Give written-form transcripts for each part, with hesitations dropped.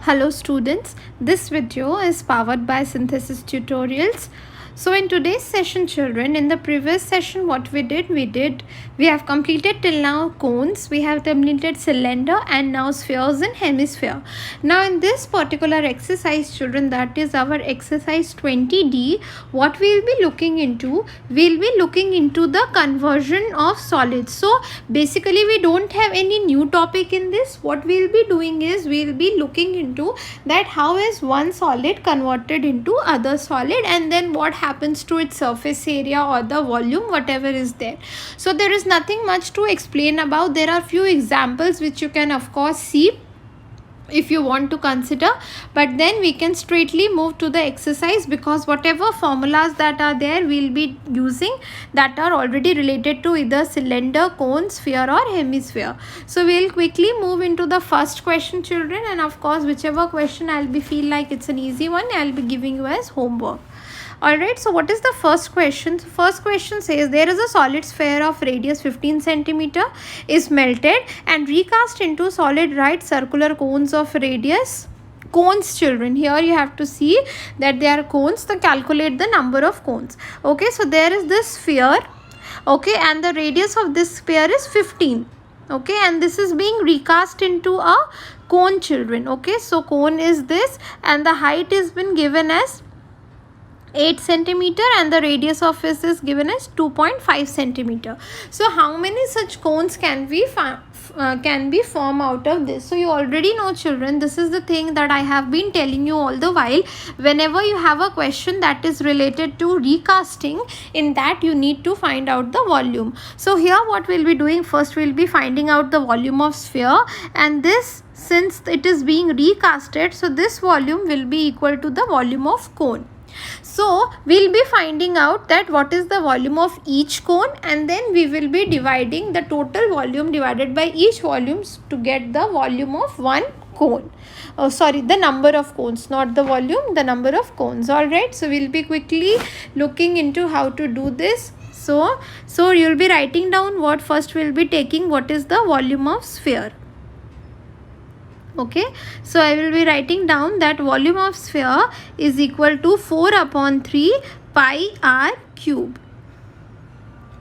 Hello students, this video is powered by Synthesis Tutorials. So in today's session children, in the previous session what we have completed till now cones, we have completed cylinder and now spheres and hemisphere. Now in this particular exercise children, that is our exercise 20D, what we will be looking into, we will be looking into the conversion of solids. So basically we don't have any new topic in this. What we will be doing is we will be looking into that how is one solid converted into other solid and then what happens to its surface area or the volume, whatever is there. So there is nothing much to explain about. There are few examples which you can of course see if you want to consider, but then we can straightly move to the exercise because whatever formulas that are there we'll be using that are already related to either cylinder, cone, sphere or hemisphere. So we'll quickly move into the first question children, and of course whichever question I'll be feel like it's an easy one, I'll be giving you as homework. Alright, so what is the first question? First question says there is a solid sphere of radius 15 centimeter is melted and recast into solid right circular cones of radius. Cones children, here you have to see that they are cones, so calculate the number of cones. Okay, so there is this sphere, okay, and the radius of this sphere is 15. Okay, and this is being recast into a cone children. Okay, so cone is this and the height is been given as 8 centimeter and the radius of it is given as 2.5 centimeter. So how many such cones can be formed out of this? So you already know children, this is the thing that I have been telling you all the while. Whenever you have a question that is related to recasting, in that you need to find out the volume. So here what we'll be doing, first we'll be finding out the volume of sphere, and this, since it is being recasted, so this volume will be equal to the volume of cone. So we'll be finding out that what is the volume of each cone, and then we will be dividing the total volume divided by each volumes to get the volume of one cone. Oh sorry, the number of cones, not the volume, the number of cones. Alright, so we'll be quickly looking into how to do this. So you'll be writing down what first we'll be taking, what is the volume of sphere. Okay, so I will be writing down that volume of sphere is equal to 4/3 pi r cube.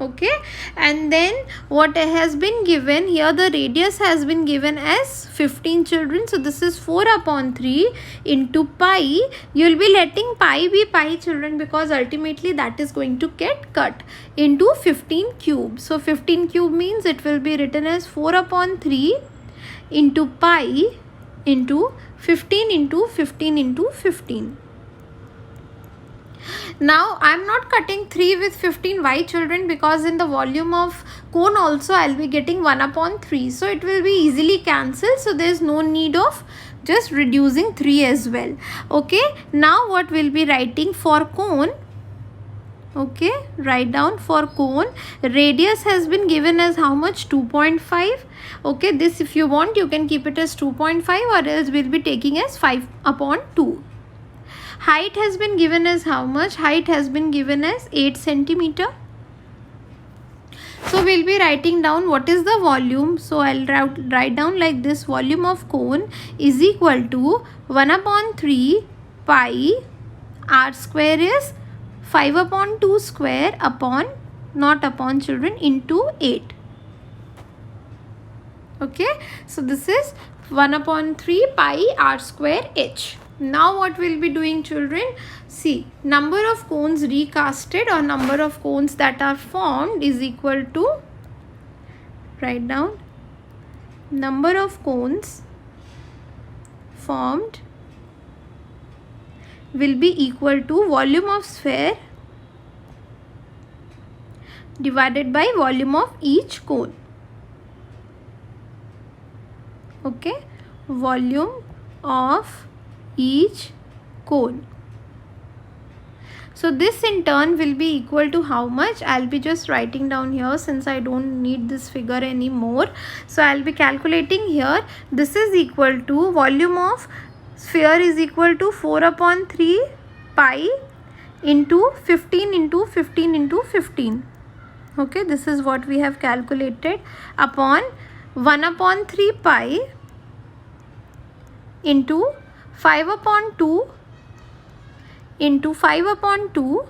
Okay, and then what has been given here, the radius has been given as 15 children, so this is 4/3 into pi. You will be letting pi be pi children because ultimately that is going to get cut into 15 cube. So 15 cube means it will be written as 4/3 into pi into 15 into 15 into 15. Now I am not cutting 3 with 15. Why children? Because in the volume of cone also I will be getting 1/3. So it will be easily cancelled. So there is no need of just reducing 3 as well. Okay. Now what we will be writing for cone? Okay, write down for cone, radius has been given as how much? 2.5. Okay, this if you want you can keep it as 2.5 or else we'll be taking as 5/2. Height has been given as how much? Height has been given as 8 centimeter. So we'll be writing down what is the volume. So I'll write down like this: volume of cone is equal to 1/3 pi r square is 5/2 square upon, not upon children, into 8. Okay, so this is 1/3 pi r square h. Now what we'll be doing children, see, number of cones recasted or number of cones that are formed is equal to, write down, number of cones formed will be equal to volume of sphere divided by volume of each cone. Okay, volume of each cone. So this in turn will be equal to how much? I'll be just writing down here since I don't need this figure anymore. So I'll be calculating here. This is equal to volume of sphere is equal to 4/3 pi into 15 into 15 into 15. Okay, this is what we have calculated upon 1/3 pi into 5 upon 2 into 5 upon 2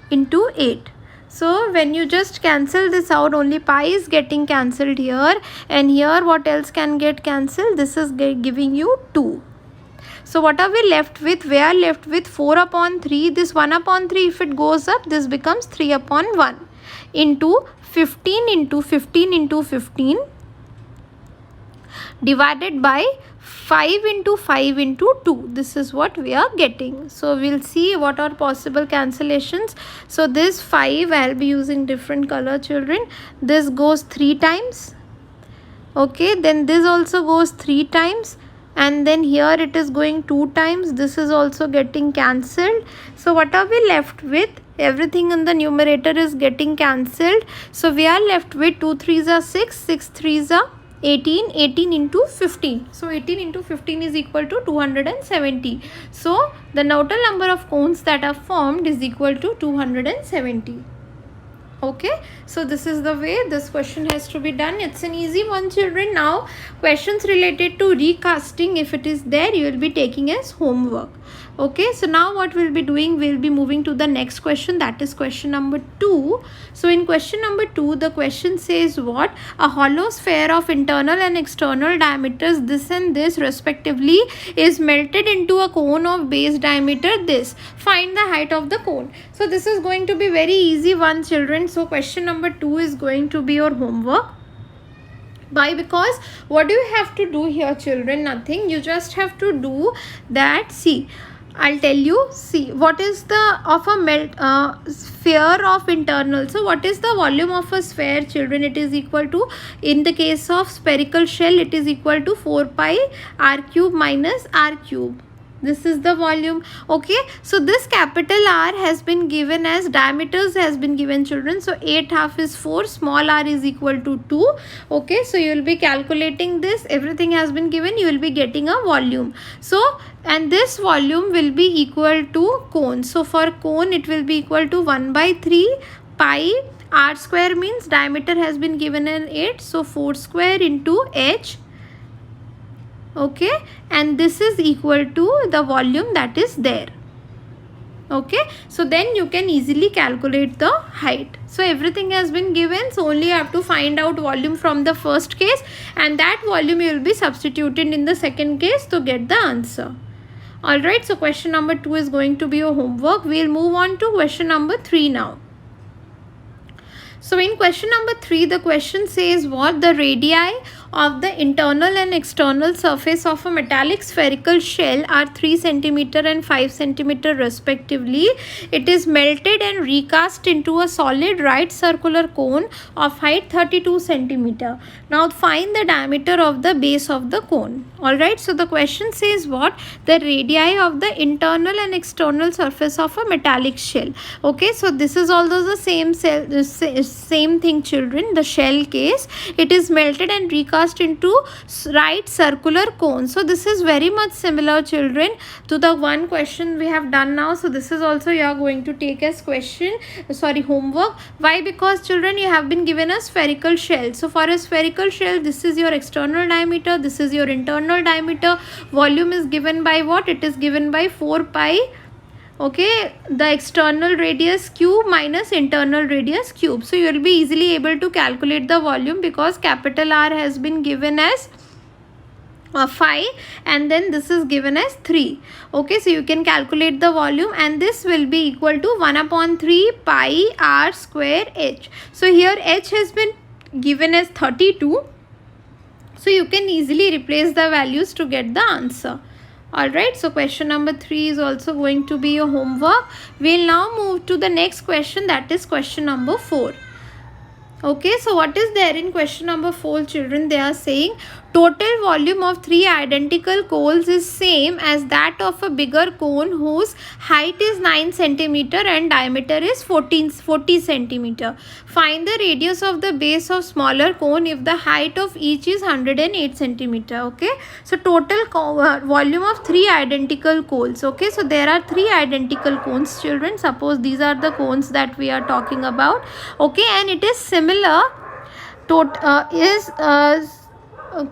into 8. So when you just cancel this out, only pi is getting cancelled here, and here what else can get cancelled? This is giving you 2. So what are we left with? We are left with 4 upon 3. This 1 upon 3, if it goes up, this becomes 3 upon 1 into 15 into 15 into 15 divided by 5 into 5 into 2. This is what we are getting. So we'll see what are possible cancellations. So this 5, I'll be using different color, children. This goes 3 times. Okay, then this also goes 3 times. And then here it is going 2 times. This is also getting cancelled. So what are we left with? Everything in the numerator is getting cancelled. So we are left with 2 3s are 6, 6 3s are 18, 18 into 15. So 18 into 15 is equal to 270. So the total number of cones that are formed is equal to 270. Okay, so this is the way this question has to be done. It's an easy one, children. Now questions related to recasting, if it is there, you will be taking as homework. Okay, so now what we'll be doing, we'll be moving to the next question, that is question number 2. So in question number 2, the question says what? A hollow sphere of internal and external diameters this and this respectively is melted into a cone of base diameter this. Find the height of the cone. So this is going to be very easy one, children. So question number 2 is going to be your homework. Why? Because what do you have to do here, children? Nothing. You just have to do that. See, I'll tell you. See, what is the of a sphere of internal? So what is the volume of a sphere, children? It is equal to, in the case of spherical shell, it is equal to 4 pi r cube minus r cube. This is the volume. Okay, so this capital R has been given as diameters has been given, children. So 8/2 is 4, small r is equal to 2. Okay, so you will be calculating this. Everything has been given. You will be getting a volume. So and this volume will be equal to cone. So for cone it will be equal to 1/3 pi r square, means diameter has been given in 8. So 4 square into h. Okay, and this is equal to the volume that is there. Okay, so then you can easily calculate the height. So everything has been given, so only you have to find out volume from the first case, and that volume you will be substituted in the second case to get the answer. Alright, so question number 2 is going to be your homework. We'll move on to question number 3 now. So in question number 3, the question says what? The radii of the internal and external surface of a metallic spherical shell are 3 cm and 5 cm respectively. It is melted and recast into a solid right circular cone of height 32 cm. Now find the diameter of the base of the cone. Alright, so the question says what? The radii of the internal and external surface of a metallic shell. Okay, so this is also the same thing, children. The shell case, it is melted and recast into right circular cone. So this is very much similar, children, to the one question we have done now. So this is also you are going to take as homework. Why? Because, children, you have been given a spherical shell. So for a spherical shell, this is your external diameter, this is your internal diameter. Volume is given by what? It is given by 4 pi. Okay, the external radius cube minus internal radius cube. So you will be easily able to calculate the volume because capital R has been given as 5 and then this is given as 3. Okay, so you can calculate the volume, and this will be equal to 1/3 pi r square h. So here h has been given as 32. So you can easily replace the values to get the answer. Alright, so question number 3 is also going to be your homework. We'll now move to the next question, that is question number 4. Okay, so what is there in question number 4, children? They are saying total volume of 3 identical coals is same as that of a bigger cone whose height is 9 cm and diameter is 40 cm. Find the radius of the base of smaller cone if the height of each is 108 cm. Okay, so total volume of 3 identical coals. Okay, so there are 3 identical cones, children. Suppose these are the cones that we are talking about. Okay, and it is similar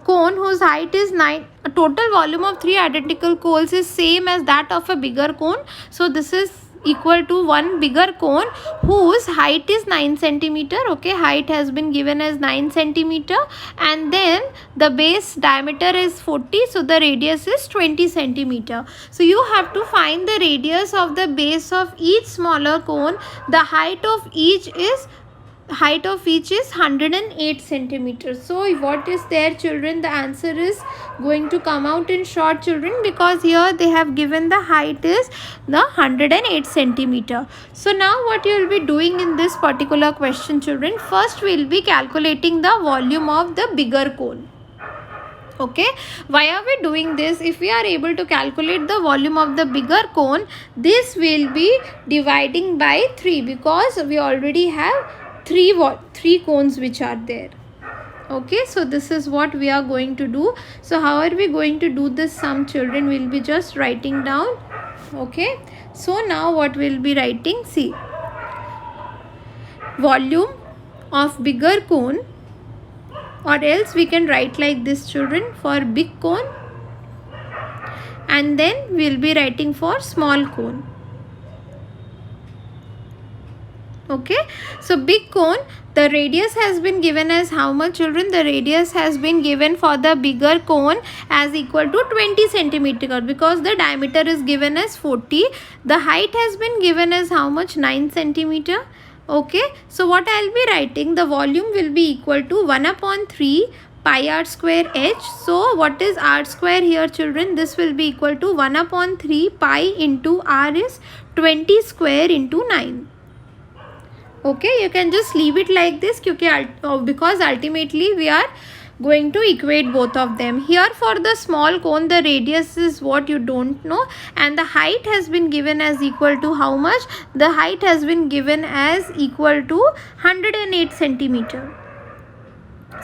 cone whose height is 9, total volume of 3 identical cones is same as that of a bigger cone. So this is equal to one bigger cone whose height is 9 centimeter. Okay, height has been given as 9 centimeter, and then the base diameter is 40, so the radius is 20 centimeter. So you have to find the radius of the base of each smaller cone. The height of each is 108 centimeters. So what is there, children? The answer is going to come out in short, children, because here they have given the height is the 108 centimeter. So now what you will be doing in this particular question, children? First we will be calculating the volume of the bigger cone. Okay, why are we doing this? If we are able to calculate the volume of the bigger cone, this will be dividing by 3, because we already have three cones which are there. Okay, so this is what we are going to do. So how are we going to do this sum, children? We'll be just writing down. Okay, so now what we'll be writing, see, volume of bigger cone, or else we can write like this, children, for big cone, and then we'll be writing for small cone. Okay, so big cone, the radius has been given as how much, children? The radius has been given for the bigger cone as equal to 20 centimeter, because the diameter is given as 40. The height has been given as how much? 9 centimeter. Okay, so what I'll be writing, the volume will be equal to 1/3 pi r square h. So what is r square here, children? This will be equal to 1/3 pi into r is 20 square into 9. Okay, you can just leave it like this, because ultimately we are going to equate both of them. Here for the small cone, the radius is what you don't know, and the height has been given as equal to how much? The height has been given as equal to 108 centimeter.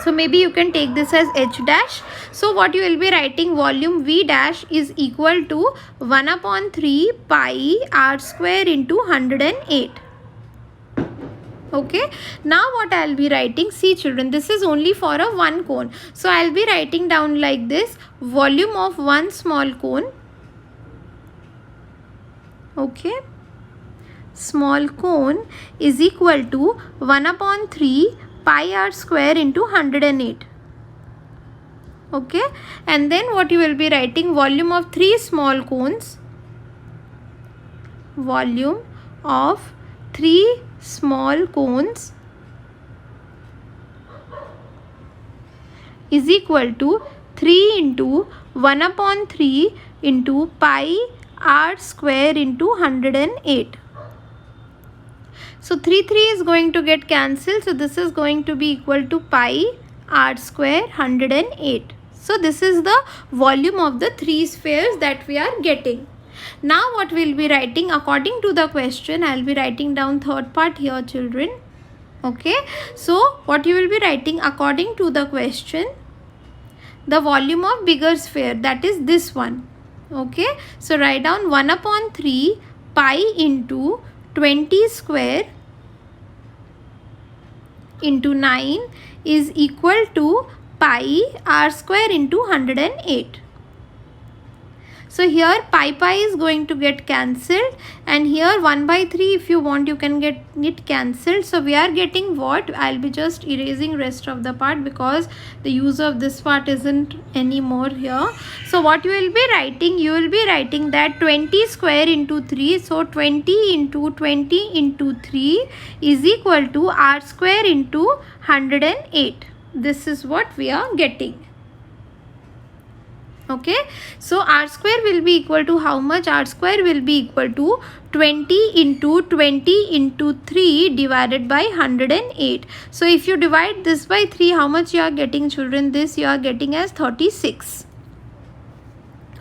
So maybe you can take this as h dash. So what you will be writing, volume V dash is equal to 1/3 pi r square into 108. Okay, now what I'll be writing, see, children, this is only for a one cone. So I'll be writing down like this, volume of one small cone. Okay, small cone is equal to 1/3 pi r square into 108. Okay, and then what you will be writing, volume of three small cones, volume of three small cones is equal to 3 into 1/3 into pi r square into 108. So 3 is going to get cancelled. So this is going to be equal to pi r square 108. So this is the volume of the three spheres that we are getting. Now what we'll be writing according to the question, I'll be writing down third part here, children. Okay, so what you will be writing according to the question, the volume of bigger sphere, that is this one. Okay, so write down 1/3 pi into 20 square into 9 is equal to pi r square into 108. So here pi is going to get cancelled, and here 1/3, if you want you can get it cancelled. So we are getting what? I'll be just erasing rest of the part because the use of this part isn't anymore here. So what you will be writing? You will be writing that 20 square into 3. So 20 into 20 into 3 is equal to r square into 108. This is what we are getting. Okay, so r square will be equal to how much? R square will be equal to 20 into 20 into 3 divided by 108. So if you divide this by 3, how much you are getting, children? This you are getting as 36.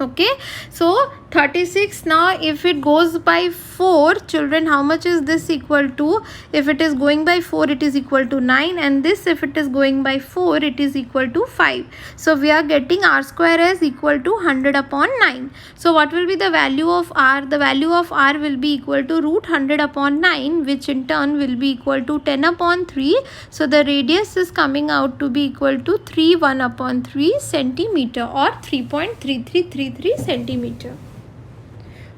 Okay, so 36. Now if it goes by 4, children, how much is this equal to? If it is going by 4, it is equal to 9, and this, if it is going by 4, it is equal to 5. So we are getting r square as equal to 100 upon 9. So what will be the value of r? The value of r will be equal to root 100 upon 9, which in turn will be equal to 10 upon 3. So the radius is coming out to be equal to 31 upon 3 centimeter, or 3.3333 centimeter.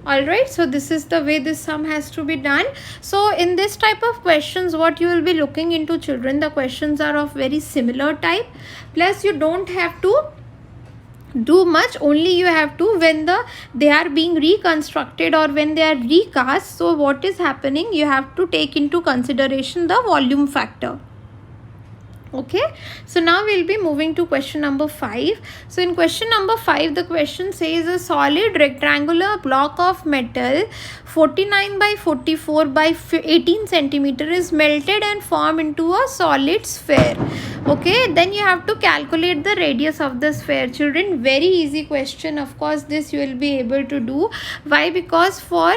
Alright, so this is the way this sum has to be done. So in this type of questions, what you will be looking into, children, the questions are of very similar type, plus you don't have to do much, only you have to, when they are being reconstructed or when they are recast, so what is happening, you have to take into consideration the volume factor. Okay, so now we'll be moving to question number 5. So in question number 5, the question says a solid rectangular block of metal 49 by 44 by 18 centimeter is melted and formed into a solid sphere. Okay, then you have to calculate the radius of the sphere. Children, very easy question. Of course, this you will be able to do. Why? Because for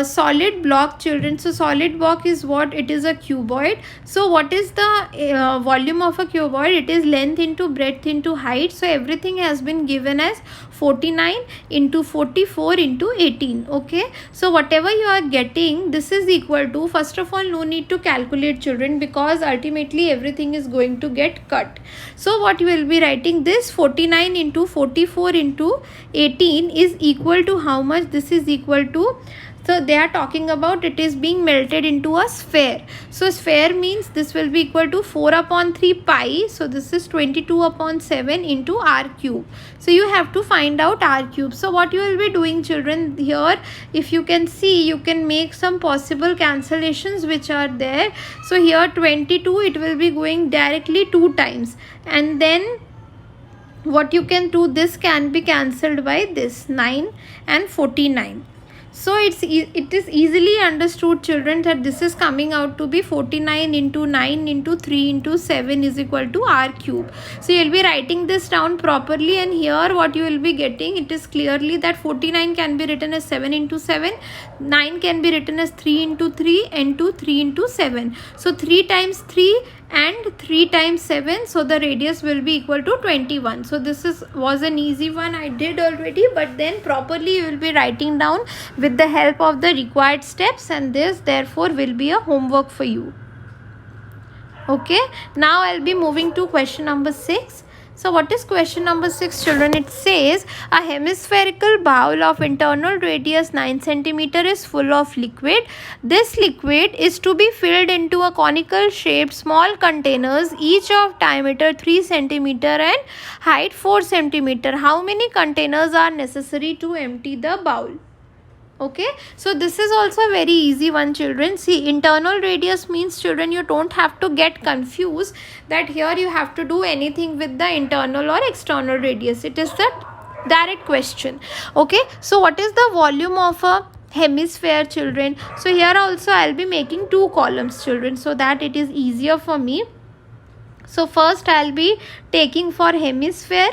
solid block, children, so solid block is what? It is a cuboid. So what is the volume of a cuboid? It is length into breadth into height. So everything has been given as 49 into 44 into 18. Okay, so whatever you are getting, this is equal to, first of all, no need to calculate, children, because ultimately everything is going to get cut. So what you will be writing, this 49 into 44 into 18 is equal to how much? This is equal to, so they are talking about it is being melted into a sphere. So sphere means this will be equal to 4 upon 3 pi. So this is 22 upon 7 into r cube. So you have to find out r cube. So what you will be doing, children, here, if you can see, you can make some possible cancellations which are there. So here 22, it will be going directly 2 times, and then what you can do, this can be cancelled by this 9 and 49. So it is easily understood, children, that this is coming out to be 49 into 9 into 3 into 7 is equal to r cube. So you will be writing this down properly, and here what you will be getting, it is clearly that 49 can be written as 7 into 7, 9 can be written as 3 into 3, into 3 into 7. So 3 times 3 and 3 times 7, so the radius will be equal to 21. So this was an easy one, I did already, but then properly you will be writing down with the help of the required steps, and this therefore will be a homework for you. Okay, now I'll be moving to question number 6. So what is question number 6, children? It says a hemispherical bowl of internal radius 9 centimeter is full of liquid. This liquid is to be filled into a conical shaped small containers, each of diameter 3 centimeter and height 4 centimeter. How many containers are necessary to empty the bowl? Okay, so this is also a very easy one, children. See, internal radius means, children, you don't have to get confused that here you have to do anything with the internal or external radius. It is the direct question. Okay, so what is the volume of a hemisphere, children? So here also I'll be making 2 columns, children, so that it is easier for me. So first I'll be taking for hemisphere,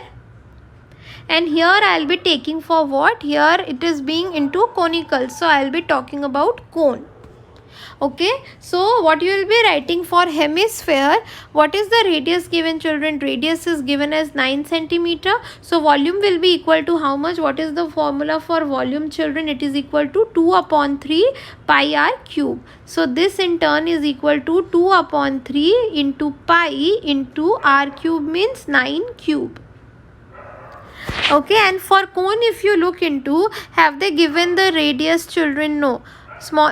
and here I'll be taking for what? Here it is being into conical, so I'll be talking about cone. Okay, so what you will be writing for hemisphere, what is the radius given, children? Radius is given as 9 centimeter. So volume will be equal to how much? What is the formula for volume, children? It is equal to 2 upon 3 pi r cube. So this in turn is equal to 2 upon 3 into pi into r cube, means 9 cube. Okay, and for cone, if you look into, have they given the radius, children? No. Small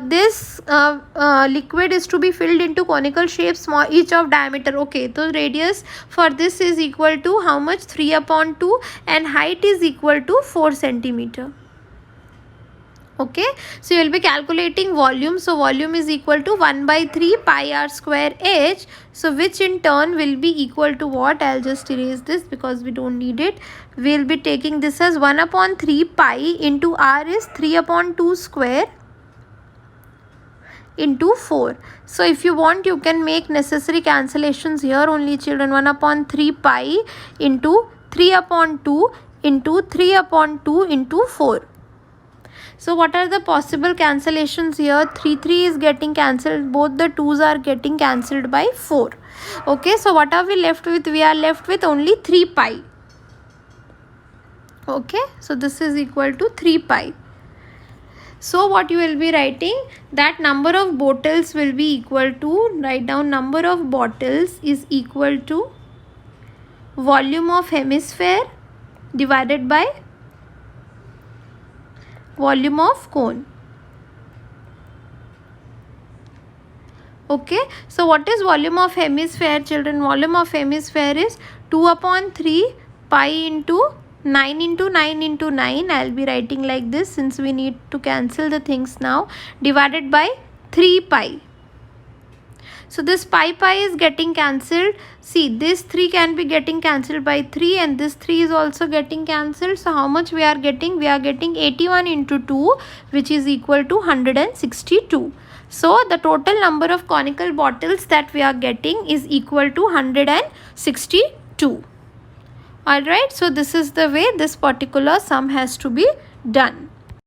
this liquid is to be filled into conical shapes, small, each of diameter. Okay, so radius for this is equal to how much? 3 upon 2, and height is equal to 4 centimeter. Okay, so you will be calculating volume. So volume is equal to 1 by 3 pi r square h. So which in turn will be equal to what? I'll just erase this because we don't need it. We'll be taking this as 1 upon 3 pi into r is 3 upon 2 square into 4. So if you want, you can make necessary cancellations here only, children. 1 upon 3 pi into 3 upon 2 into 3 upon 2 into 4. So what are the possible cancellations here? 3 is getting cancelled, both the 2's are getting cancelled by 4. Okay, so what are we left with? We are left with only 3 pi. Okay, so this is equal to 3 pi. So what you will be writing, that number of bottles will be equal to, write down number of bottles is equal to volume of hemisphere divided by volume of cone. Okay, so what is volume of hemisphere, children? Volume of hemisphere is 2 upon 3 pi into 9 into 9 into 9. I will be writing like this since we need to cancel the things now, divided by 3 pi. So this pi is getting cancelled. See, this 3 can be getting cancelled by 3 and this 3 is also getting cancelled. So how much we are getting? We are getting 81 into 2, which is equal to 162. So the total number of conical bottles that we are getting is equal to 162. Alright, so this is the way this particular sum has to be done.